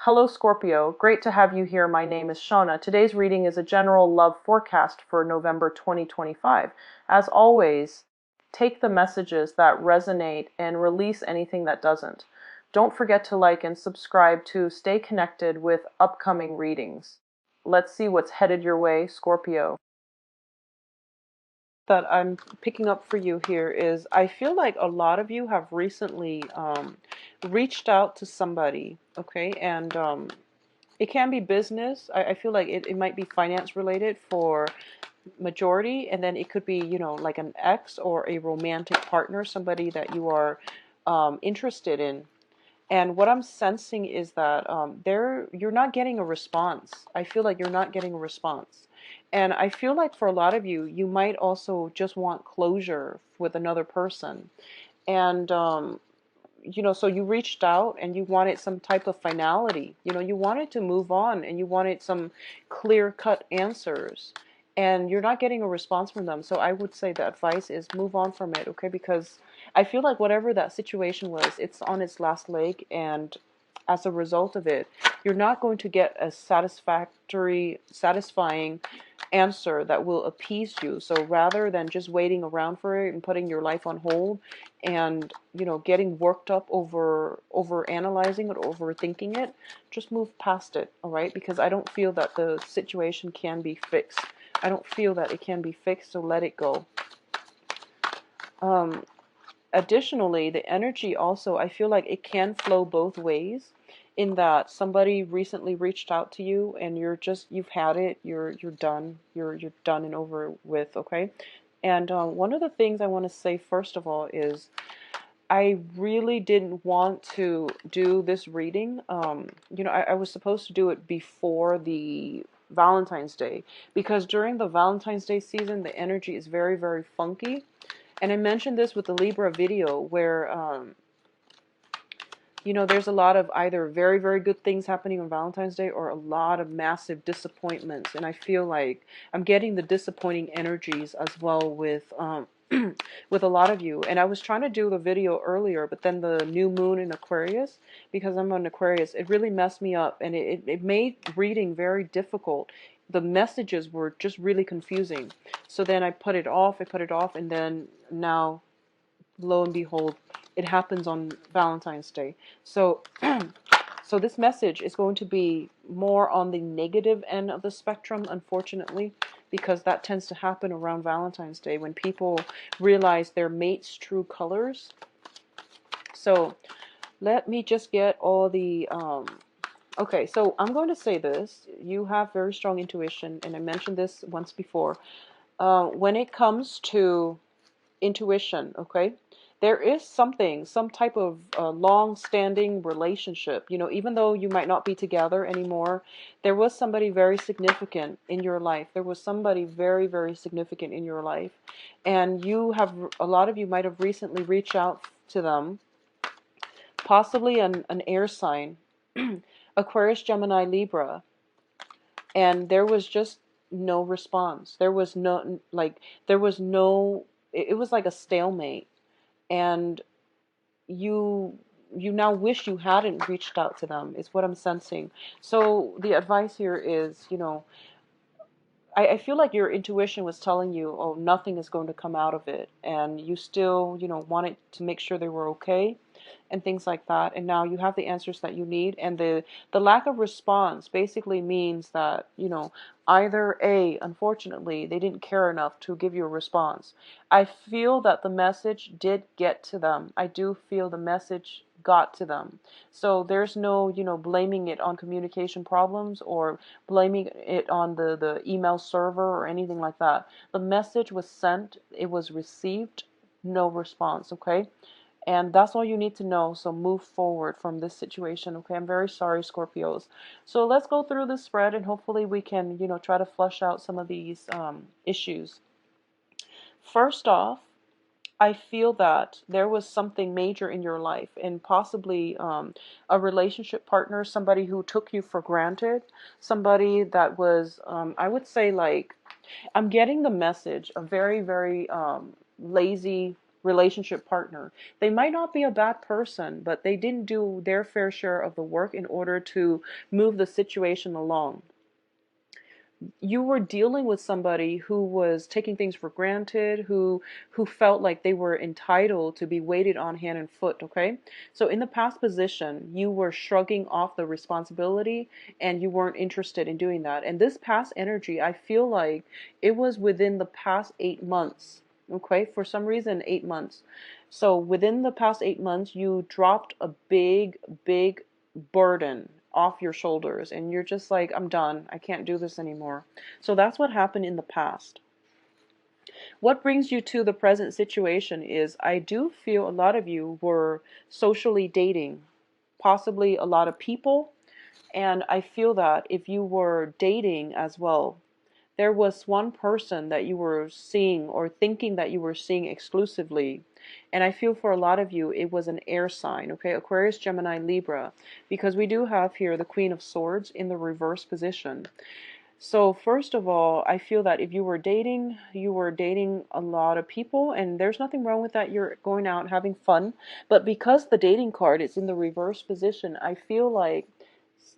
Hello Scorpio, great to have you here. My name is Shauna. Today's reading is a general love forecast for November 2025. As always, take the messages that resonate and release anything that doesn't. Don't forget to like and subscribe to stay connected with upcoming readings. Let's see what's headed your way, Scorpio. That I'm picking up for you here is I feel like a lot of you have recently reached out to somebody, okay? And it can be business. I feel like it might be finance related for majority, and then it could be, like an ex or a romantic partner, somebody that you are interested in. And what I'm sensing is that you're not getting a response. I feel like you're not getting a response. And I feel like for a lot of you, you might also just want closure with another person. And so you reached out and you wanted some type of finality. You wanted to move on and you wanted some clear-cut answers. And you're not getting a response from them. So I would say the advice is move on from it, okay? Because I feel like whatever that situation was, it's on its last leg. And as a result of it, you're not going to get a satisfying answer that will appease you. So rather than just waiting around for it and putting your life on hold and getting worked up over analyzing it, overthinking it, just move past it. All right, because I don't feel that the situation can be fixed. I don't feel that it can be fixed, so let it go. Additionally, the energy also, I feel like it can flow both ways, in that somebody recently reached out to you and you've had it, you're done, you're done and over with, okay? And one of the things I want to say first of all is I really didn't want to do this reading. I was supposed to do it before the Valentine's Day, because during the Valentine's Day season, the energy is very, very funky. And I mentioned this with the Libra video where, there's a lot of either very, very good things happening on Valentine's Day or a lot of massive disappointments. And I feel like I'm getting the disappointing energies as well with with a lot of you. And I was trying to do the video earlier, but then the new moon in Aquarius, because I'm on Aquarius, it really messed me up and it made reading very difficult. The messages were just really confusing. So then I put it off, and then now, lo and behold, it happens on Valentine's Day. So so this message is going to be more on the negative end of the spectrum, unfortunately, because that tends to happen around Valentine's Day when people realize their mate's true colors. So let me just get all the okay, so I'm going to say this. You have very strong intuition, and I mentioned this once before. When it comes to intuition, okay, there is some type of long-standing relationship. Even though you might not be together anymore, there was somebody very significant in your life. There was somebody very, very significant in your life, and a lot of you might have recently reached out to them, possibly an air sign, Aquarius, Gemini, Libra, and there was just no response. There was no, it was like a stalemate. And you now wish you hadn't reached out to them, is what I'm sensing. So the advice here is, I feel like your intuition was telling you, oh, nothing is going to come out of it. And you still, wanted to make sure they were okay and things like that. And now you have the answers that you need. And the lack of response basically means that, either A, unfortunately, they didn't care enough to give you a response. I feel that the message did get to them. I do feel the message got to them. So there's no, blaming it on communication problems or blaming it on the email server or anything like that. The message was sent, it was received, no response, okay? And that's all you need to know. So move forward from this situation, okay? I'm very sorry, Scorpios. So let's go through this spread and hopefully we can, try to flush out some of these issues. First off, I feel that there was something major in your life, and possibly a relationship partner, somebody who took you for granted, somebody that was, I would say, like, I'm getting the message, a very, very lazy relationship partner. They might not be a bad person, but they didn't do their fair share of the work in order to move the situation along. You were dealing with somebody who was taking things for granted, who felt like they were entitled to be waited on hand and foot, okay? So in the past position, you were shrugging off the responsibility and you weren't interested in doing that. And this past energy, I feel like it was within the past 8 months, okay? For some reason, 8 months. So within the past 8 months, you dropped a big burden off your shoulders and you're just like, I'm done. I can't do this anymore. So that's what happened in the past. What brings you to the present situation is I do feel a lot of you were socially dating, possibly a lot of people. And I feel that if you were dating as well, there was one person that you were seeing or thinking that you were seeing exclusively. And I feel for a lot of you, it was an air sign, okay? Aquarius, Gemini, Libra, because we do have here the Queen of Swords in the reverse position. So first of all, I feel that if you were dating a lot of people, and there's nothing wrong with that. You're going out having fun. But because the dating card is in the reverse position, I feel like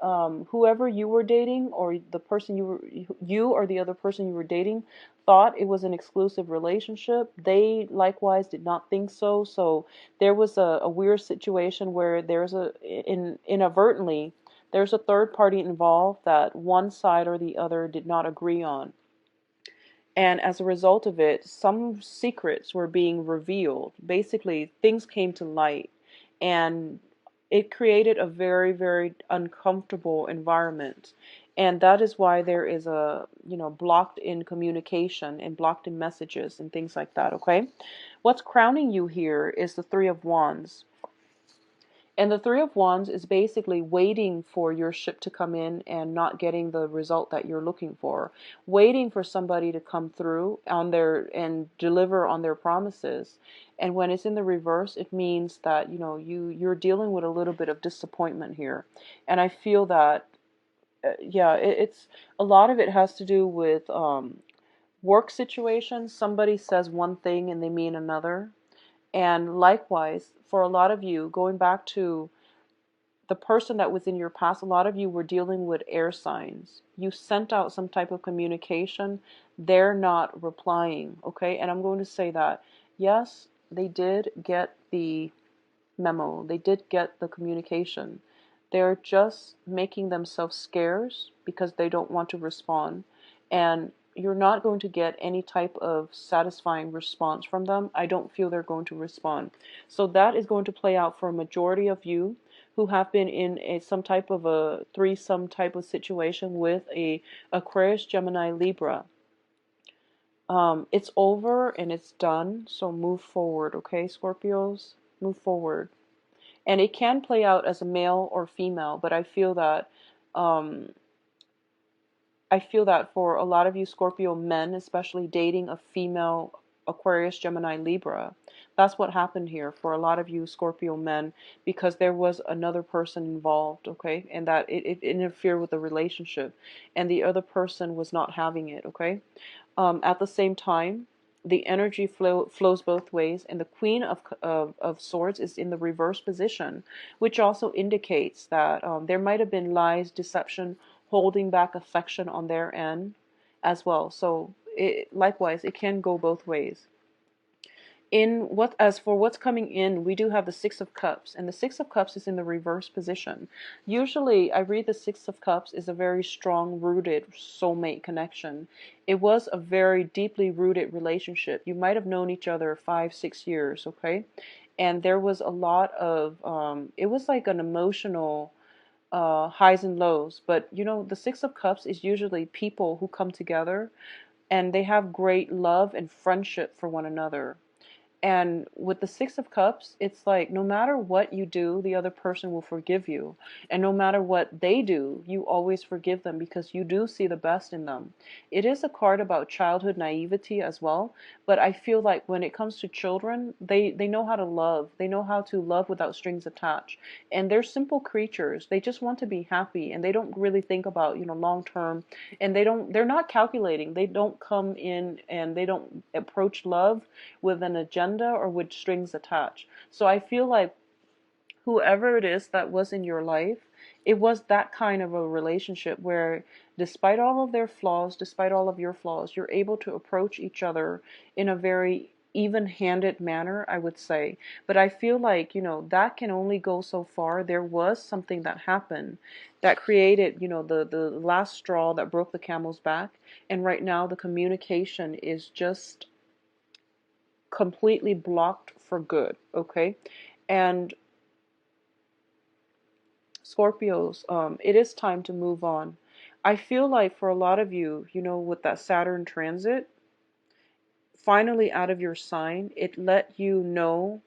whoever you were dating, or the person you or the other person you were dating, thought it was an exclusive relationship. They likewise did not think so. So there was a weird situation where inadvertently there's a third party involved that one side or the other did not agree on. And as a result of it, some secrets were being revealed. Basically, things came to light. And it created a very uncomfortable environment. And that is why there is blocked in communication and blocked in messages and things like that, okay? What's crowning you here is the Three of Wands. And the Three of Wands is basically waiting for your ship to come in and not getting the result that you're looking for. Waiting for somebody to come through on their and deliver on their promises. And when it's in the reverse, it means that, you're dealing with a little bit of disappointment here. And I feel that, it's a lot of it has to do with work situations. Somebody says one thing and they mean another. And likewise, for a lot of you, going back to the person that was in your past, a lot of you were dealing with air signs. You sent out some type of communication. They're not replying, okay? And I'm going to say that, yes, they did get the memo. They did get the communication. They're just making themselves scarce because they don't want to respond. And you're not going to get any type of satisfying response from them. I don't feel they're going to respond. So that is going to play out for a majority of you who have been in some type of a threesome type of situation with a Aquarius, Gemini, Libra. It's over and it's done. So move forward, okay, Scorpios? Move forward. And it can play out as a male or female, but um, I feel that for a lot of you Scorpio men, especially dating a female Aquarius, Gemini, Libra, that's what happened here for a lot of you Scorpio men, because there was another person involved, okay? And that it interfered with the relationship and the other person was not having it, okay? At the same time, the energy flows both ways, and the Queen of Swords is in the reverse position, which also indicates that there might have been lies, deception, holding back affection on their end as well. So likewise, it can go both ways. As for what's coming in, we do have the Six of Cups, and the Six of Cups is in the reverse position. Usually, I read the Six of Cups is a very strong rooted soulmate connection. It was a very deeply rooted relationship. You might have known each other 5-6 years, okay? And there was a lot of, it was like an emotional highs and lows. But the Six of Cups is usually people who come together and they have great love and friendship for one another. And with the Six of Cups, it's like no matter what you do, the other person will forgive you. And no matter what they do, you always forgive them because you do see the best in them. It is a card about childhood naivety as well. But I feel like when it comes to children, they know how to love. They know how to love without strings attached. And they're simple creatures. They just want to be happy. And they don't really think about, long term. And they're not calculating. They don't come in and they don't approach love with an agenda agenda or with strings attached. So I feel like whoever it is that was in your life, it was that kind of a relationship where despite all of their flaws, despite all of your flaws, you're able to approach each other in a very even-handed manner, I would say. But I feel like, that can only go so far. There was something that happened that created, the last straw that broke the camel's back. And right now the communication is just completely blocked for good, okay? And Scorpios, it is time to move on. I feel like for a lot of you, with that Saturn transit, finally out of your sign, it let you know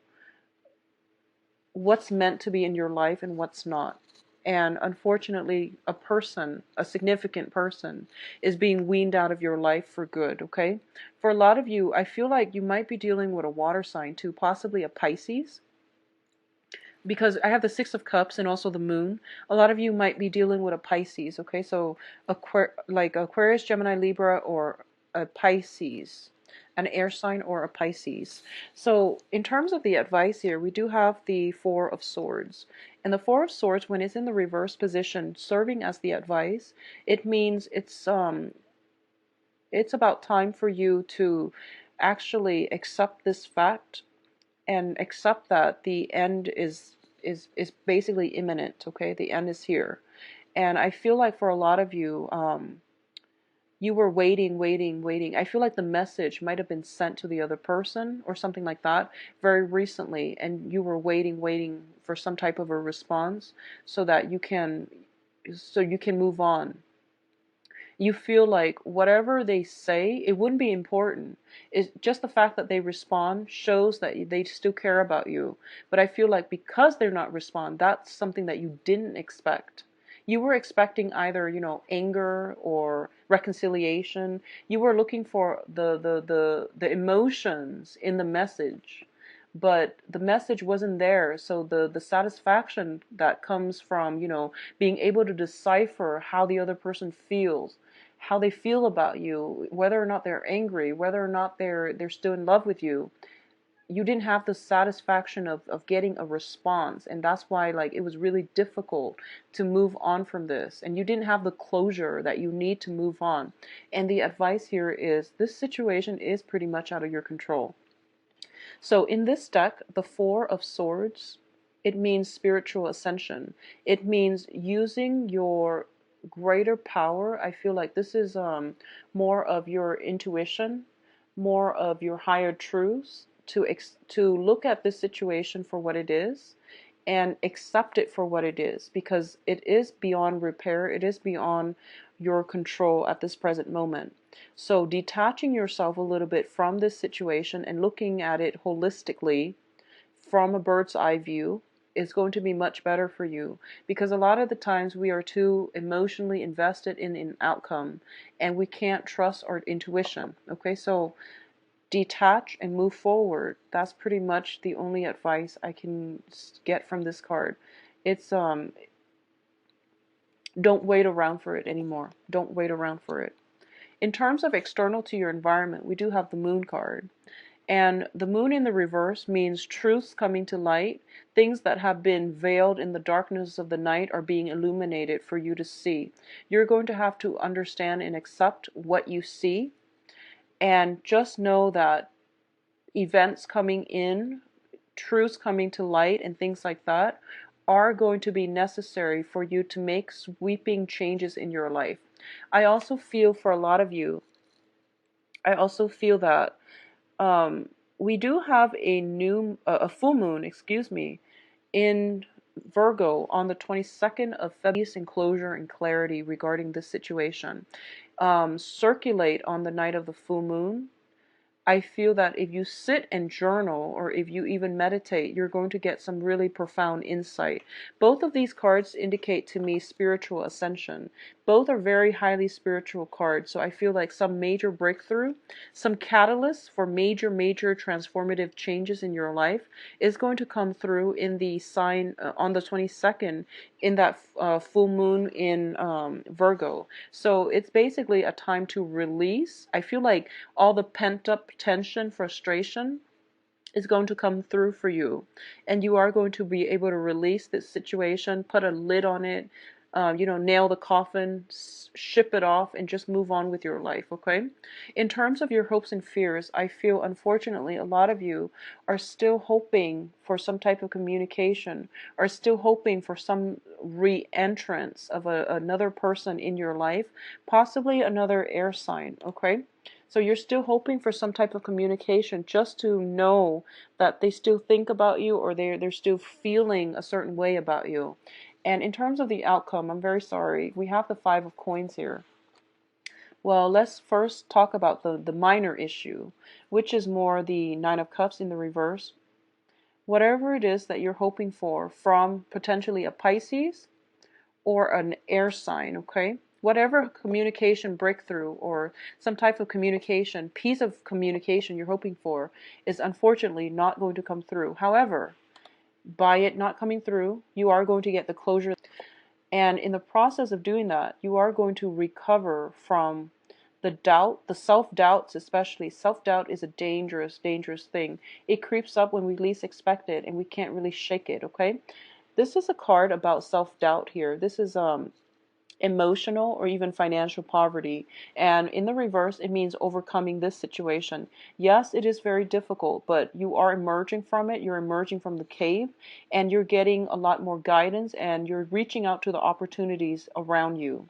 what's meant to be in your life and what's not. And unfortunately, a significant person, is being weaned out of your life for good, okay? For a lot of you, I feel like you might be dealing with a water sign too, possibly a Pisces, because I have the Six of Cups and also the Moon. A lot of you might be dealing with a Pisces, okay? So like Aquarius, Gemini, Libra, or a Pisces, an air sign or a Pisces. So in terms of the advice here, we do have the Four of Swords. And the Four of Swords, when it's in the reverse position, serving as the advice, it means it's about time for you to actually accept this fact and accept that the end is basically imminent, okay? The end is here. And I feel like for a lot of you, you were waiting. I feel like the message might have been sent to the other person or something like that very recently, and you were waiting for some type of a response so that you can move on. You feel like whatever they say, it wouldn't be important. It's just the fact that they respond shows that they still care about you. But I feel like because they're not respond, that's something that you didn't expect. You were expecting either, anger or reconciliation. You were looking for the emotions in the message, but the message wasn't there. So the satisfaction that comes from, being able to decipher how the other person feels, how they feel about you, whether or not they're angry, whether or not they're still in love with you. You didn't have the satisfaction of getting a response, and that's why like it was really difficult to move on from this, and you didn't have the closure that you need to move on. And the advice here is this situation is pretty much out of your control. So in this deck, the Four of Swords, it means spiritual ascension. It means using your greater power. I feel like this is more of your intuition, more of your higher truths to look at this situation for what it is and accept it for what it is, because it is beyond repair. It is beyond your control at this present moment. So detaching yourself a little bit from this situation and looking at it holistically from a bird's eye view is going to be much better for you, because a lot of the times we are too emotionally invested in an outcome and we can't trust our intuition. Okay, so detach and move forward. That's pretty much the only advice I can get from this card. It's don't wait around for it anymore. Don't wait around for it. In terms of external to your environment, we do have the Moon card. And the Moon in the reverse means truths coming to light. Things that have been veiled in the darkness of the night are being illuminated for you to see. You're going to have to understand and accept what you see. And just know that events coming in, truths coming to light, and things like that are going to be necessary for you to make sweeping changes in your life. I also feel for a lot of you, I also feel that we do have a full moon, excuse me, in Virgo on the 22nd of February. Peace and closure and clarity regarding this situation circulate on the night of the full moon. I feel that if you sit and journal, or if you even meditate, you're going to get some really profound insight. Both of these cards indicate to me spiritual ascension. Both are very highly spiritual cards, so I feel like some major breakthrough, some catalyst for major transformative changes in your life is going to come through in the sign on the 22nd, in that full moon in Virgo. So it's basically a time to release. I feel like all the pent up tension, frustration, is going to come through for you, and you are going to be able to release this situation, put a lid on it, nail the coffin, ship it off, and just move on with your life, okay? In terms of your hopes and fears, I feel unfortunately a lot of you are still hoping for some type of communication, are still hoping for some re-entrance of another person in your life, possibly another air sign, okay? So you're still hoping for some type of communication, just to know that they still think about you, or they're still feeling a certain way about you. And in terms of the outcome, I'm very sorry. We have the Five of Coins here. Well, let's first talk about the minor issue, which is more the Nine of Cups in the reverse. Whatever it is that you're hoping for from potentially a Pisces or an air sign, okay? Whatever communication breakthrough or some type of communication, piece of communication you're hoping for is unfortunately not going to come through. However, by it not coming through, you are going to get the closure. And in the process of doing that, you are going to recover from the doubt, the self-doubts especially. Self-doubt is a dangerous, dangerous thing. It creeps up when we least expect it, and we can't really shake it, okay? This is a card about self-doubt here. This is emotional or even financial poverty. And in the reverse, it means overcoming this situation. Yes, it is very difficult, but you are emerging from it. You're emerging from the cave, and you're getting a lot more guidance, and you're reaching out to the opportunities around you.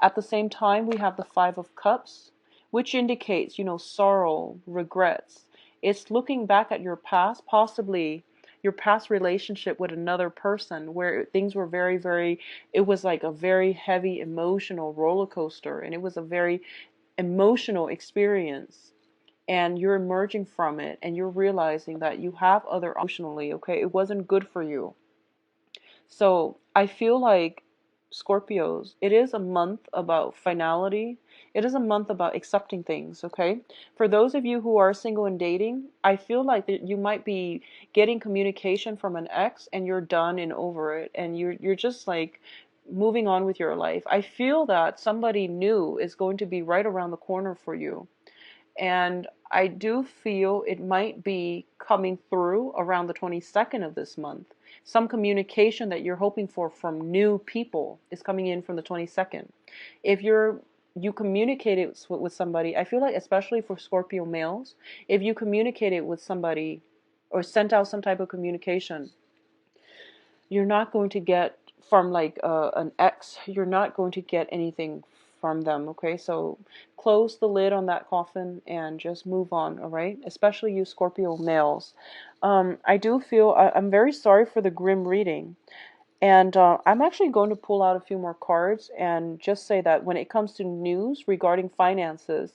At the same time, we have the Five of Cups, which indicates, sorrow, regrets. It's looking back at your past, possibly your past relationship with another person where things were very, very, it was like a very heavy emotional roller coaster, and it was a very emotional experience. And you're emerging from it, and you're realizing that you have other emotionally, okay? It wasn't good for you. So I feel like Scorpios, it is a month about finality. It is a month about accepting things, okay? For those of you who are single and dating, I feel like that you might be getting communication from an ex, and you're done and over it, and you're just like moving on with your life. I feel that somebody new is going to be right around the corner for you. And I do feel it might be coming through around the 22nd of this month. Some communication that you're hoping for from new people is coming in from the 22nd. If you communicated with somebody, I feel like especially for Scorpio males, if you communicated with somebody or sent out some type of communication, you're not going to get from like an ex, you're not going to get anything from them, okay? So close the lid on that coffin and just move on, all right? Especially you Scorpio males. I do feel, I'm very sorry for the grim reading. And I'm actually going to pull out a few more cards and just say that when it comes to news regarding finances,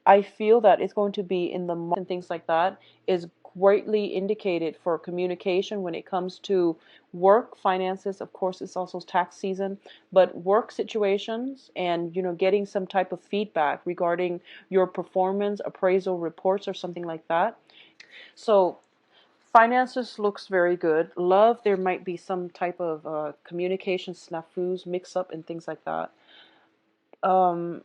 I feel that it's going to be in the month and things like that is greatly indicated for communication when it comes to work, finances. Of course, it's also tax season, but work situations and, getting some type of feedback regarding your performance, appraisal reports or something like that. So finances looks very good. Love, there might be some type of communication snafus, mix up and things like that. I'm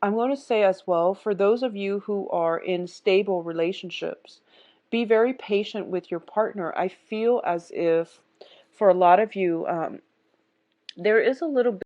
going to say as well, for those of you who are in stable relationships, be very patient with your partner. I feel as if for a lot of you, there is a little bit